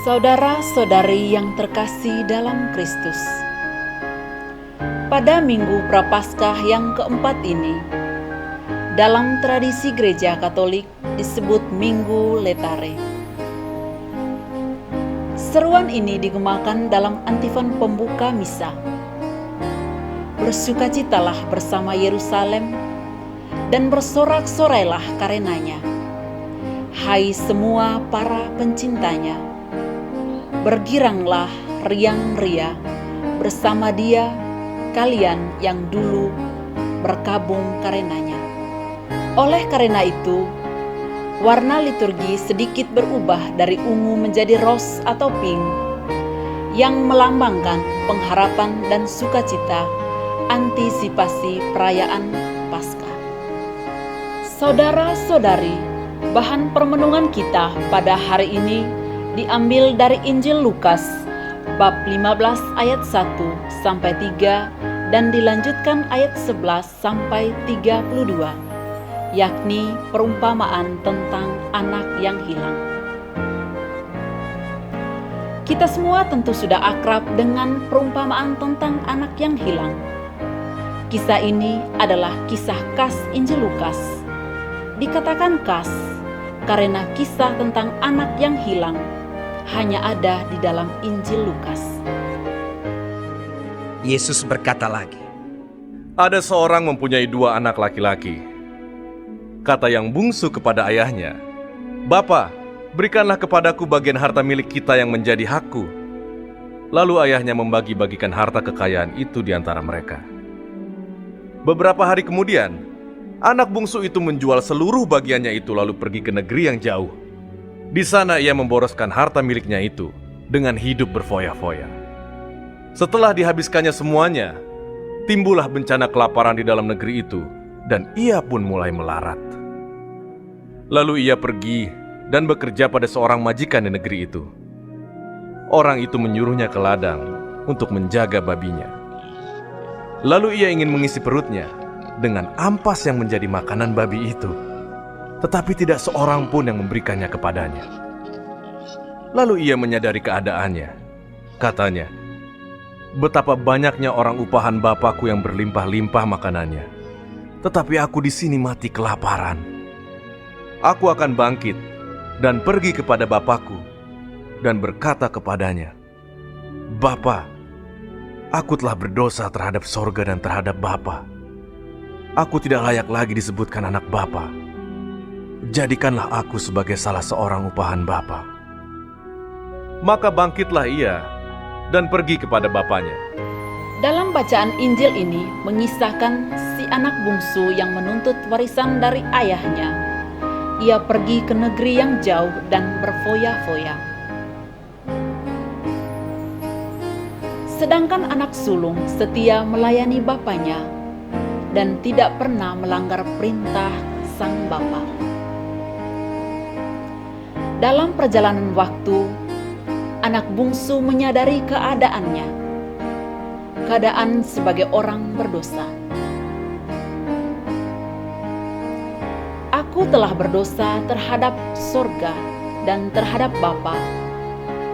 Saudara-saudari yang terkasih dalam Kristus, pada Minggu Prapaskah yang keempat ini, dalam tradisi Gereja Katolik disebut Minggu Letare. Seruan ini digemakan dalam antifon pembuka misa. Bersukacitalah bersama Yerusalem dan bersorak-sorailah karenanya, hai semua para pencintanya. Bergiranglah riang-ria bersama Dia, kalian yang dulu berkabung karenanya. Oleh karena itu, warna liturgi sedikit berubah dari ungu menjadi ros atau pink, yang melambangkan pengharapan dan sukacita antisipasi perayaan Paskah. Saudara-saudari, bahan permenungan kita pada hari ini diambil dari Injil Lukas bab 15 ayat 1 sampai 3 dan dilanjutkan ayat 11 sampai 32, yakni perumpamaan tentang anak yang hilang. Kita semua tentu sudah akrab dengan perumpamaan tentang anak yang hilang. Kisah ini adalah kisah khas Injil Lukas. Dikatakan khas karena kisah tentang anak yang hilang hanya ada di dalam Injil Lukas. Yesus berkata lagi, "Ada seorang mempunyai 2 anak laki-laki. Kata yang bungsu kepada ayahnya, 'Bapa, berikanlah kepadaku bagian harta milik kita yang menjadi hakku.' Lalu ayahnya membagi-bagikan harta kekayaan itu di antara mereka. Beberapa hari kemudian, anak bungsu itu menjual seluruh bagiannya itu lalu pergi ke negeri yang jauh. Di sana ia memboroskan harta miliknya itu dengan hidup berfoya-foya. Setelah dihabiskannya semuanya, timbullah bencana kelaparan di dalam negeri itu, dan ia pun mulai melarat. Lalu ia pergi dan bekerja pada seorang majikan di negeri itu. Orang itu menyuruhnya ke ladang untuk menjaga babinya. Lalu ia ingin mengisi perutnya dengan ampas yang menjadi makanan babi itu, tetapi tidak seorang pun yang memberikannya kepadanya. Lalu ia menyadari keadaannya. Katanya, 'Betapa banyaknya orang upahan Bapakku yang berlimpah-limpah makanannya, tetapi aku di sini mati kelaparan. Aku akan bangkit dan pergi kepada Bapakku dan berkata kepadanya, Bapa, aku telah berdosa terhadap sorga dan terhadap Bapa. Aku tidak layak lagi disebutkan anak Bapa. Jadikanlah aku sebagai salah seorang upahan Bapa.' Maka bangkitlah ia dan pergi kepada bapaknya." Dalam bacaan Injil ini mengisahkan si anak bungsu yang menuntut warisan dari ayahnya. Ia pergi ke negeri yang jauh dan berfoya-foya. Sedangkan anak sulung setia melayani bapaknya dan tidak pernah melanggar perintah sang bapa. Dalam perjalanan waktu, anak bungsu menyadari keadaannya, keadaan sebagai orang berdosa. Aku telah berdosa terhadap sorga dan terhadap Bapa.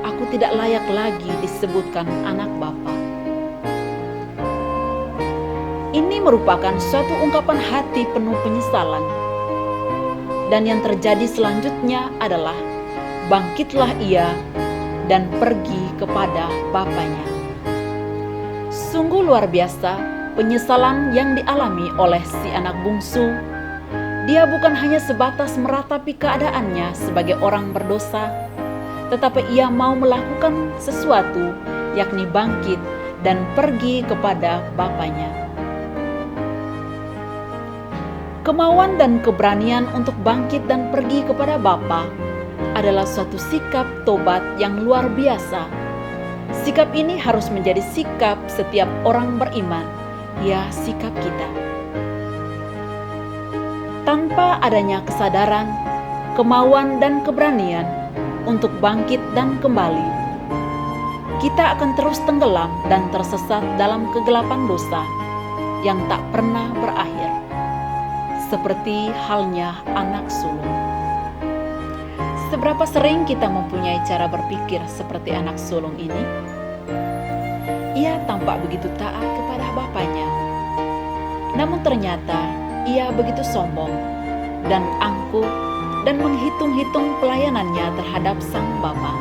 Aku tidak layak lagi disebutkan anak Bapa. Ini merupakan suatu ungkapan hati penuh penyesalan. Dan yang terjadi selanjutnya adalah bangkitlah ia dan pergi kepada bapaknya. Sungguh luar biasa penyesalan yang dialami oleh si anak bungsu. Dia bukan hanya sebatas meratapi keadaannya sebagai orang berdosa, tetapi ia mau melakukan sesuatu, yakni bangkit dan pergi kepada bapaknya. Kemauan dan keberanian untuk bangkit dan pergi kepada Bapa adalah suatu sikap tobat yang luar biasa. Sikap ini harus menjadi sikap setiap orang beriman, ya sikap kita. Tanpa adanya kesadaran, kemauan dan keberanian untuk bangkit dan kembali, kita akan terus tenggelam dan tersesat dalam kegelapan dosa yang tak pernah berakhir. seperti halnya anak sulung. Seberapa sering kita mempunyai cara berpikir seperti anak sulung ini? Ia tampak begitu taat kepada bapaknya, namun ternyata ia begitu sombong dan angkuh dan menghitung-hitung pelayanannya terhadap sang bapa.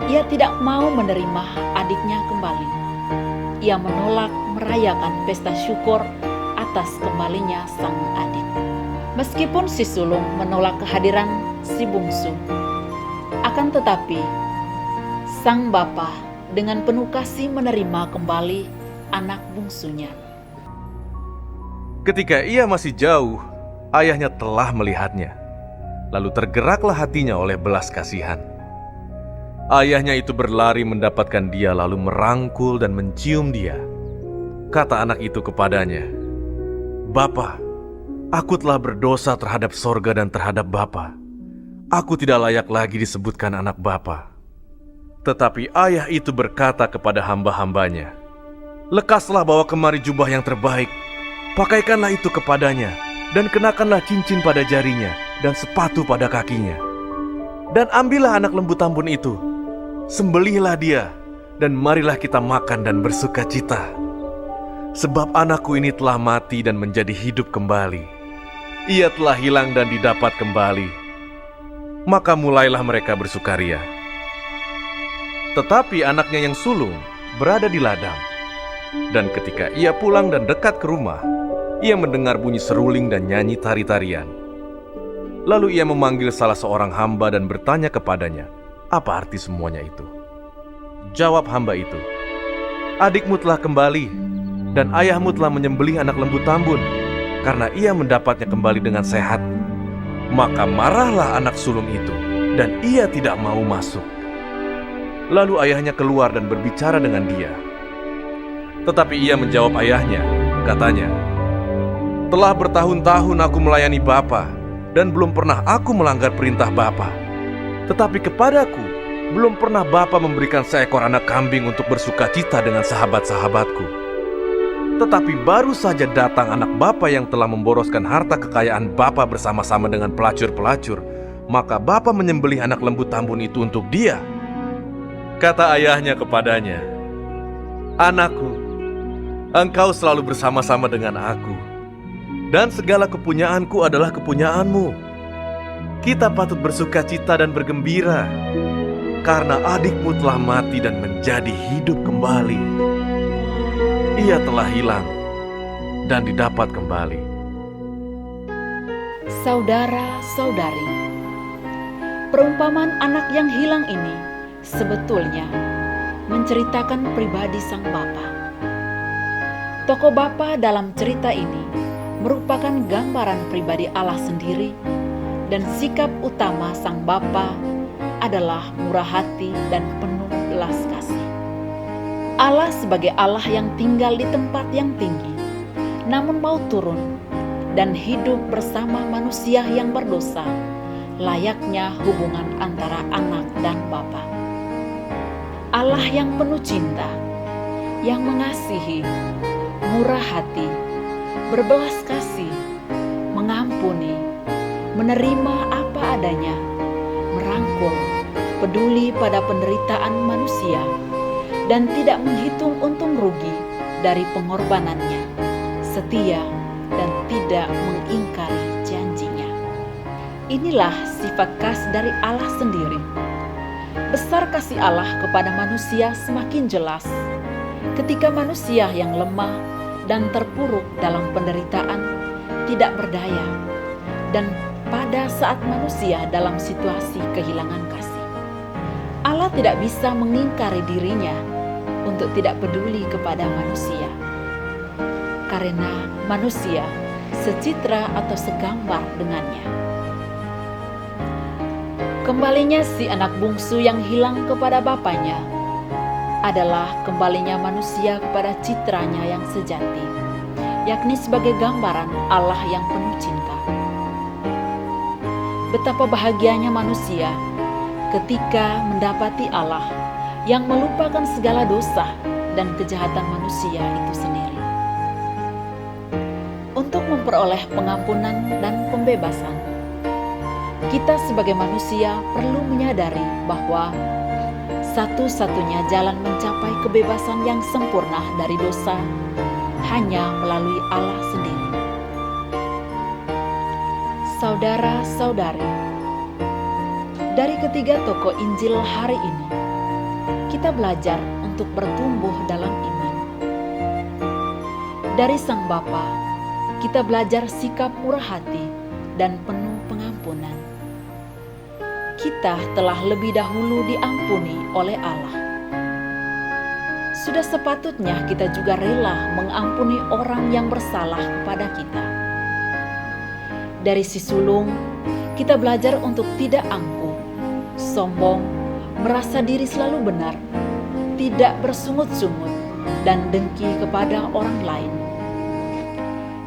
Ia tidak mau menerima adiknya kembali. Ia menolak merayakan pesta syukur atas kembalinya sang adik. Meskipun si sulung menolak kehadiran si bungsu, akan tetapi sang bapa dengan penuh kasih menerima kembali anak bungsunya. Ketika ia masih jauh, ayahnya telah melihatnya. Lalu tergeraklah hatinya oleh belas kasihan. Ayahnya itu berlari mendapatkan dia lalu merangkul dan mencium dia. Kata anak itu kepadanya, "Bapa, aku telah berdosa terhadap sorga dan terhadap Bapa. Aku tidak layak lagi disebutkan anak Bapa." Tetapi ayah itu berkata kepada hamba-hambanya, "Lekaslah bawa kemari jubah yang terbaik, pakaikanlah itu kepadanya, dan kenakanlah cincin pada jarinya dan sepatu pada kakinya. Dan ambillah anak lembu tambun itu, sembelihlah dia, dan marilah kita makan dan bersuka cita. Sebab anakku ini telah mati dan menjadi hidup kembali. Ia telah hilang dan didapat kembali." Maka mulailah mereka bersukaria. Tetapi anaknya yang sulung berada di ladang. Dan ketika ia pulang dan dekat ke rumah, ia mendengar bunyi seruling dan nyanyi tari-tarian. Lalu ia memanggil salah seorang hamba dan bertanya kepadanya, apa arti semuanya itu. Jawab hamba itu, "Adikmu telah kembali, dan ayahmu telah menyembelih anak lembu tambun, karena ia mendapatnya kembali dengan sehat." Maka marahlah anak sulung itu, dan ia tidak mau masuk. Lalu ayahnya keluar dan berbicara dengan dia. Tetapi ia menjawab ayahnya, katanya, "Telah bertahun-tahun aku melayani Bapa, dan belum pernah aku melanggar perintah Bapa. Tetapi kepadaku, belum pernah Bapa memberikan seekor anak kambing untuk bersuka cita dengan sahabat-sahabatku. Tetapi baru saja datang anak Bapa yang telah memboroskan harta kekayaan Bapa bersama-sama dengan pelacur-pelacur, maka Bapa menyembelih anak lembu tambun itu untuk dia." Kata ayahnya kepadanya, "Anakku, engkau selalu bersama-sama dengan aku, dan segala kepunyaanku adalah kepunyaanmu. Kita patut bersuka cita dan bergembira, karena adikmu telah mati dan menjadi hidup kembali. Ia telah hilang dan didapat kembali." Saudara-saudari, perumpamaan anak yang hilang ini sebetulnya menceritakan pribadi sang bapa. Tokoh bapa dalam cerita ini merupakan gambaran pribadi Allah sendiri, dan sikap utama sang bapa adalah murah hati dan penuh belas kasih. Allah sebagai Allah yang tinggal di tempat yang tinggi, namun mau turun dan hidup bersama manusia yang berdosa, layaknya hubungan antara anak dan bapa. Allah yang penuh cinta, yang mengasihi, murah hati, berbelas kasih, mengampuni, menerima apa adanya, merangkul, peduli pada penderitaan manusia, dan tidak menghitung untung rugi dari pengorbanannya, setia dan tidak mengingkari janjinya. Inilah sifat khas dari Allah sendiri. Besar kasih Allah kepada manusia semakin jelas ketika manusia yang lemah dan terpuruk dalam penderitaan tidak berdaya, dan pada saat manusia dalam situasi kehilangan kasih. Allah tidak bisa mengingkari dirinya untuk tidak peduli kepada manusia, karena manusia secitra atau segambar dengannya. Kembalinya si anak bungsu yang hilang kepada bapaknya adalah kembalinya manusia kepada citranya yang sejati, yakni sebagai gambaran Allah yang penuh cinta. Betapa bahagianya manusia ketika mendapati Allah yang melupakan segala dosa dan kejahatan manusia itu sendiri. Untuk memperoleh pengampunan dan pembebasan. Kita sebagai manusia perlu menyadari bahwa satu-satunya jalan mencapai kebebasan yang sempurna dari dosa hanya melalui Allah sendiri. Saudara-saudari, dari ketiga tokoh Injil hari ini, kita belajar untuk bertumbuh dalam iman. Dari Sang Bapa, kita belajar sikap murah hati dan penuh pengampunan. Kita telah lebih dahulu diampuni oleh Allah. Sudah sepatutnya kita juga rela mengampuni orang yang bersalah kepada kita. Dari si sulung, kita belajar untuk tidak angkuh, sombong, merasa diri selalu benar, tidak bersungut-sungut, dan dengki kepada orang lain.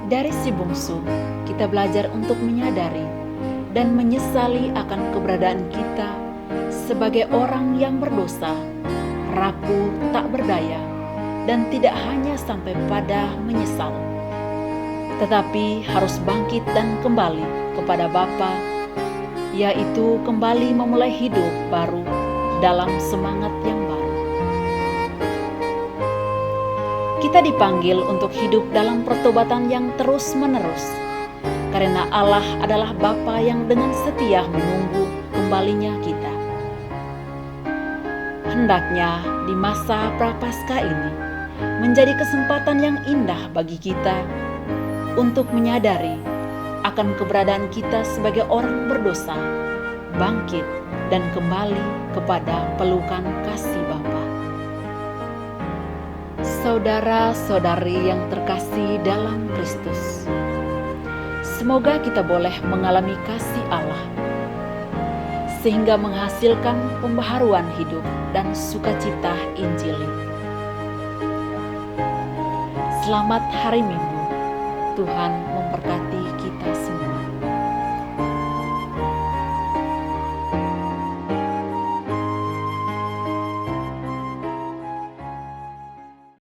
Dari si bungsu, kita belajar untuk menyadari dan menyesali akan keberadaan kita sebagai orang yang berdosa, rapuh, tak berdaya, dan tidak hanya sampai pada menyesal, tetapi harus bangkit dan kembali kepada Bapa, yaitu kembali memulai hidup baru dalam semangat yang baru. Kita dipanggil untuk hidup dalam pertobatan yang terus-menerus, karena Allah adalah Bapa yang dengan setia menunggu kembalinya kita. Hendaknya di masa Prapaskah ini menjadi kesempatan yang indah bagi kita untuk menyadari akan keberadaan kita sebagai orang berdosa, bangkit dan kembali kepada pelukan kasih Bapa. Saudara-saudari yang terkasih dalam Kristus, semoga kita boleh mengalami kasih Allah, sehingga menghasilkan pembaharuan hidup dan sukacita Injili. Selamat hari Minggu, Tuhan memberkati.